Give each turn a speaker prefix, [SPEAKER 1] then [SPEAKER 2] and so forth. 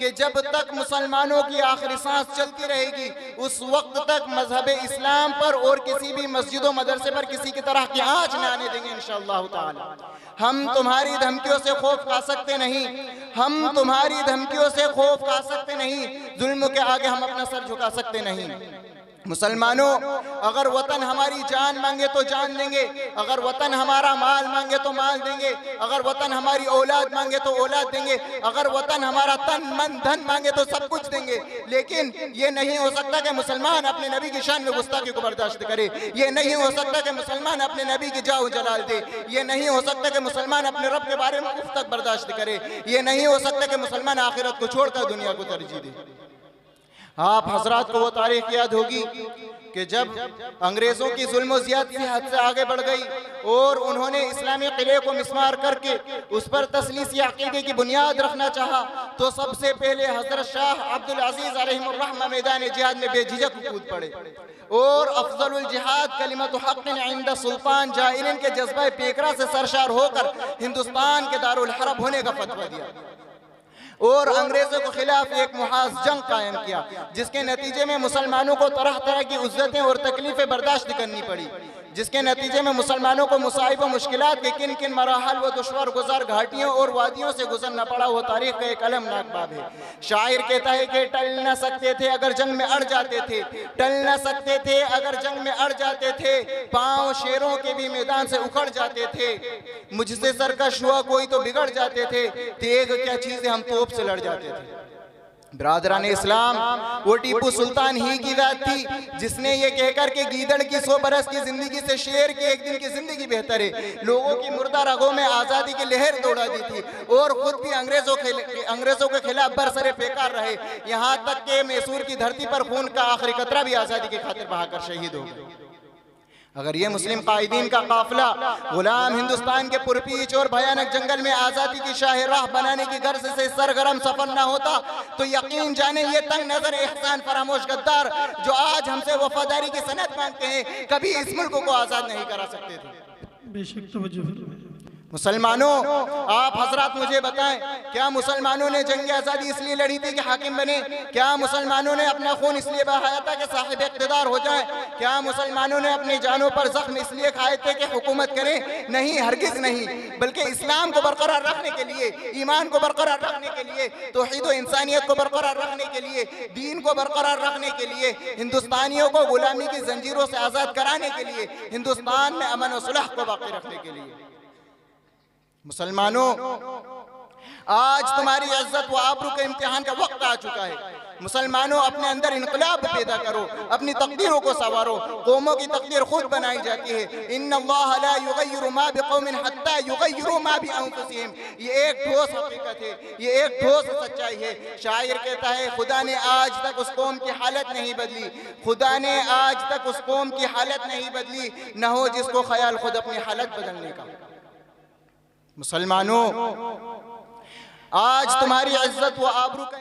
[SPEAKER 1] कि जब तक मुसलमानों की आखिरी सांस चलती रहेगी उस वक्त तक मजहब इस्लाम पर और किसी भी मस्जिदों मदरसे पर किसी की तरह की आँच न आने देंगे इंशाअल्लाह ताला। हम तुम्हारी धमकियों से खौफ खा सकते नहीं, हम तुम्हारी धमकियों से खौफ खा सकते नहीं, जुल्म के आगे हम अपना सर झुका सकते नहीं। मुसलमानों, अगर वतन हमारी जान मांगे तो जान देंगे, अगर वतन हमारा माल मांगे तो माल देंगे, अगर वतन हमारी औलाद मांगे तो औलाद देंगे, अगर वतन हमारा तन मन धन मांगे तो सब कुछ देंगे। लेकिन ये नहीं हो सकता कि मुसलमान अपने नबी की शान में गुस्ताखी को बर्दाश्त करे, ये नहीं हो सकता कि मुसलमान अपने नबी की जाओ जलाल दे, ये नहीं हो सकता कि मुसलमान अपने रब के बारे में उफ तक बर्दाश्त करे, ये नहीं हो सकता कि मुसलमान आखिरत को छोड़कर दुनिया को तरजीह दे। आप हजरात को वो तारीख याद होगी कि जब अंग्रेजों की जुल्म ज़ियादती हद से आगे बढ़ गई और उन्होंने इस्लामी किले को मिस्मार करके उस पर तसलीसी अकीदे की बुनियाद रखना चाहा, तो सबसे पहले हजरत शाह अब्दुल अजीज अलैहिर्रहमा मैदान जिहाद में बेझिझक कूद पड़े और अफजलुल जिहाद कलिमतु हक़्क़िन इंद सुल्तान जाइलिन के जज्बा पेकरा से सरशार होकर हिंदुस्तान के दारुल हरब होने का फतवा दिया और अंग्रेजों के खिलाफ एक मुहाज जंग कायम किया, जिसके नतीजे में मुसलमानों को तरह तरह की उज़्ज़तें और तकलीफें बर्दाश्त करनी पड़ी, जिसके नतीजे में मुसलमानों को मुसाइब व मुश्किलात के किन किन मराहल व दुश्वार गुजार घाटियों और वादियों से गुजरना पड़ा। वो तारीख का एक अलमनाक बाब है। शायर कहता है कि टल न सकते थे अगर जंग में अड़ जाते थे, टल न सकते थे अगर जंग में अड़ जाते थे, पाँव शेरों के भी मैदान से उखड़ जाते थे, मुझसे सरकश हुआ कोई तो बिगड़ जाते थे, तेग क्या चीज़ें हम तोप से लड़ जाते थे। ब्रादरान इस्लाम, वो टीपू सुल्तान ही की बात थी जिसने ये कहकर के गीदड़ की 100 बरस की जिंदगी से शेर की एक दिन की जिंदगी बेहतर है, लोगों की मुर्दा रगों में आज़ादी की लहर दौड़ा दी थी और खुद भी अंग्रेजों के खिलाफ बरसरे बेकार रहे, यहाँ तक के मैसूर की धरती पर खून का आखिरी कतरा भी आज़ादी की खातिर बहाकर शहीद हो गए। अगर ये मुस्लिम कायदीन का काफिला गुलाम हिंदुस्तान के पुरपीच और भयानक जंगल में आज़ादी की शाहराह बनाने की गर्ज से सरगर्म सफर न होता तो यकीन जाने ये तंग नजर एहसान फरामोश गद्दार जो आज हमसे वफादारी की सनद मांगते हैं कभी इस मुल्क को आज़ाद नहीं करा सकते थे।
[SPEAKER 2] बेशक तवज्जो।
[SPEAKER 1] मुसलमानों, आप हजरात मुझे बताएं, क्या मुसलमानों ने जंग आज़ादी इसलिए लड़ी थी कि हाकिम बने? क्या मुसलमानों ने अपना खून इसलिए बहाया था कि साहिब इक़्तिदार हो जाए? क्या मुसलमानों ने अपनी जानों पर जख्म इसलिए खाए थे कि हुकूमत करें? नहीं, हरगिज़ नहीं, बल्कि इस्लाम को बरकरार रखने के लिए, ईमान को बरकरार रखने के लिए, तौहीद व इंसानियत को बरकरार रखने के लिए, दीन को बरकरार रखने के लिए, हिंदुस्तानियों को गुलामी की जंजीरों से आज़ाद कराने के लिए, हिंदुस्तान में अमन व सुलह को बाकी रखने के लिए। मुसलमानों, आज तुम्हारी इज्जत व आबरू के इम्तिहान का वक्त आ चुका है। मुसलमानों, अपने अंदर इनकलाब पैदा करो, अपनी तकदीरों को संवारो। कौमों की तकदीर खुद बनाई जाती है। इन्नल्लाह ला युगय्यिरु मा बिकौमिन हत्ता युगय्यिरु मा बिअंफुसिहिम। ये एक ठोस हकीकत है, ये एक ठोस सच्चाई है। शायर कहता है, खुदा ने आज तक उस कौम की हालत नहीं बदली, खुदा ने आज तक उस कौम की हालत नहीं बदली, न हो जिसको ख्याल खुद अपनी हालत बदलने का। मुसलमानों, आज तुम्हारी इज्जत व आबरू का